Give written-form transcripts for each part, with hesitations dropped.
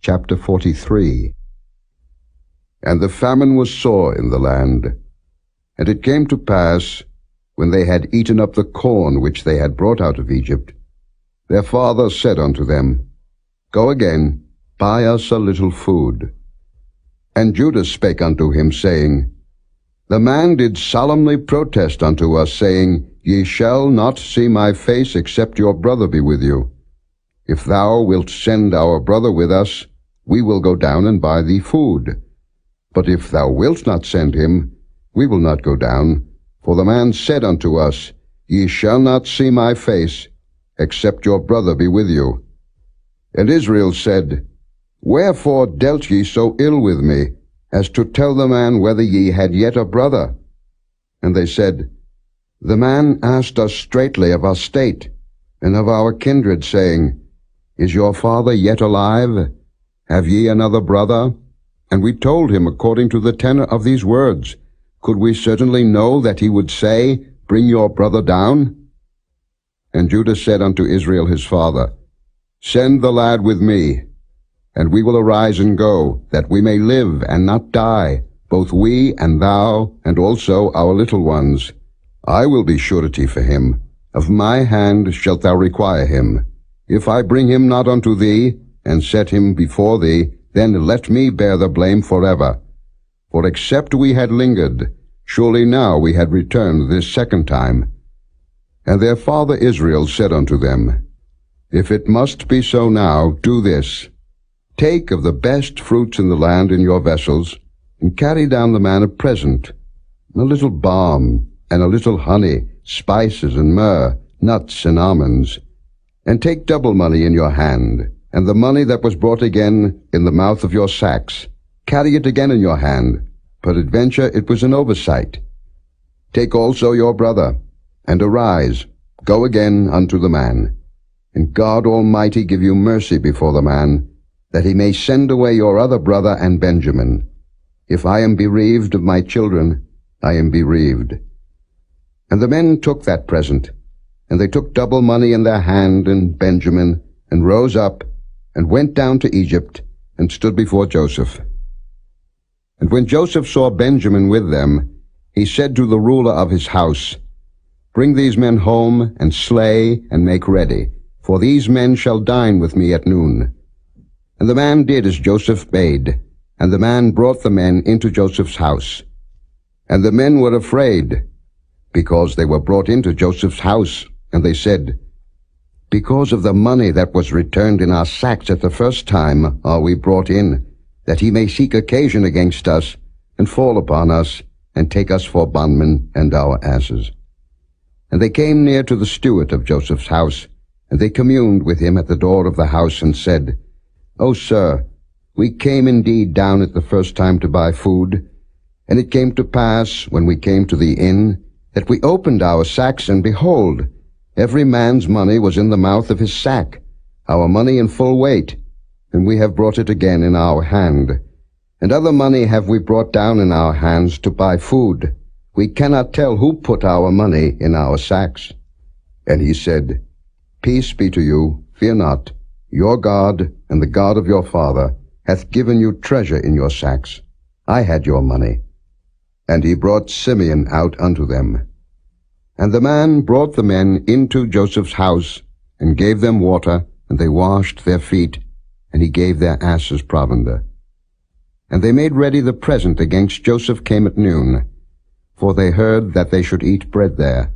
Chapter 43. And the famine was sore in the land. And it came to pass, when they had eaten up the corn which they had brought out of Egypt, their father said unto them, Go again, buy us a little food. And Judah spake unto him, saying, The man did solemnly protest unto us, saying, Ye shall not see my face, except your brother be with you. If thou wilt send our brother with us, we will go down and buy thee food. But if thou wilt not send him, we will not go down. For the man said unto us, Ye shall not see my face, except your brother be with you. And Israel said, Wherefore dealt ye so ill with me, as to tell the man whether ye had yet a brother? And they said, The man asked us straitly of our state, and of our kindred, saying, Is your father yet alive? Have ye another brother? And we told him according to the tenor of these words. Could we certainly know that he would say, Bring your brother down? And Judah said unto Israel his father, Send the lad with me, and we will arise and go, that we may live and not die, both we and thou, and also our little ones. I will be surety for him. Of my hand shalt thou require him. If I bring him not unto thee, and set him before thee, then let me bear the blame forever. For except we had lingered, surely now we had returned this second time. And their father Israel said unto them, If it must be so now, do this. Take of the best fruits in the land in your vessels, and carry down the man a present, a little balm, and a little honey, spices and myrrh, nuts and almonds. And take double money in your hand, and the money that was brought again in the mouth of your sacks. Carry it again in your hand. Peradventure it was an oversight. Take also your brother, and arise, go again unto the man. And God Almighty give you mercy before the man, that he may send away your other brother and Benjamin. If I am bereaved of my children, I am bereaved. And the men took that present, and they took double money in their hand and Benjamin, and rose up, and went down to Egypt, and stood before Joseph. And when Joseph saw Benjamin with them, he said to the ruler of his house, Bring these men home, and slay, and make ready, for these men shall dine with me at noon. And the man did as Joseph bade, and the man brought the men into Joseph's house. And the men were afraid, because they were brought into Joseph's house, and they said, Because of the money that was returned in our sacks at the first time are we brought in, that he may seek occasion against us, and fall upon us, and take us for bondmen and our asses. And they came near to the steward of Joseph's house, and they communed with him at the door of the house, and said, O sir, we came indeed down at the first time to buy food. And it came to pass, when we came to the inn, that we opened our sacks, and behold, every man's money was in the mouth of his sack, our money in full weight, and we have brought it again in our hand. And other money have we brought down in our hands to buy food. We cannot tell who put our money in our sacks. And he said, Peace be to you, fear not. Your God and the God of your father hath given you treasure in your sacks. I had your money. And he brought Simeon out unto them. And the man brought the men into Joseph's house, and gave them water, and they washed their feet, and he gave their asses provender. And they made ready the present against Joseph came at noon, for they heard that they should eat bread there.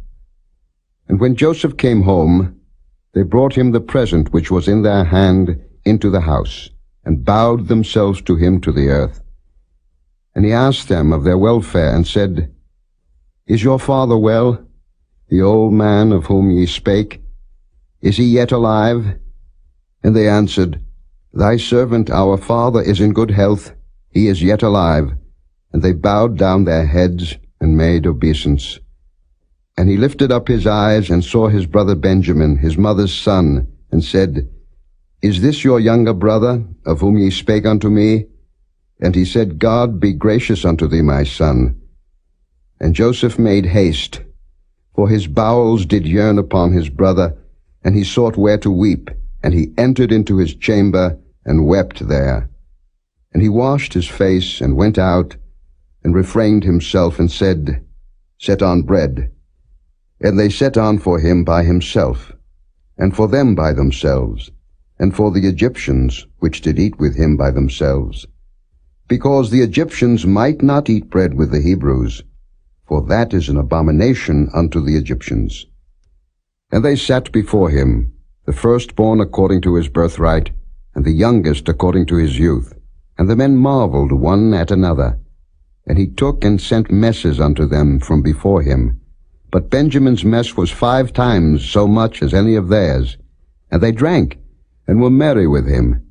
And when Joseph came home, they brought him the present which was in their hand into the house, and bowed themselves to him to the earth. And he asked them of their welfare, and said, Is your father well, the old man of whom ye spake? Is he yet alive? And they answered, Thy servant our father is in good health, he is yet alive. And they bowed down their heads, and made obeisance. And he lifted up his eyes, and saw his brother Benjamin, his mother's son, and said, Is this your younger brother, of whom ye spake unto me? And he said, God be gracious unto thee, my son. And Joseph made haste, for his bowels did yearn upon his brother, and he sought where to weep. And he entered into his chamber, and wept there. And he washed his face, and went out, and refrained himself, and said, Set on bread. And they set on for him by himself, and for them by themselves, and for the Egyptians which did eat with him by themselves, because the Egyptians might not eat bread with the Hebrews, for that is an abomination unto the Egyptians. And they sat before him, the firstborn according to his birthright, and the youngest according to his youth. And the men marveled one at another. And he took and sent messes unto them from before him. But Benjamin's mess was 5 times so much as any of theirs. And they drank, and were merry with him.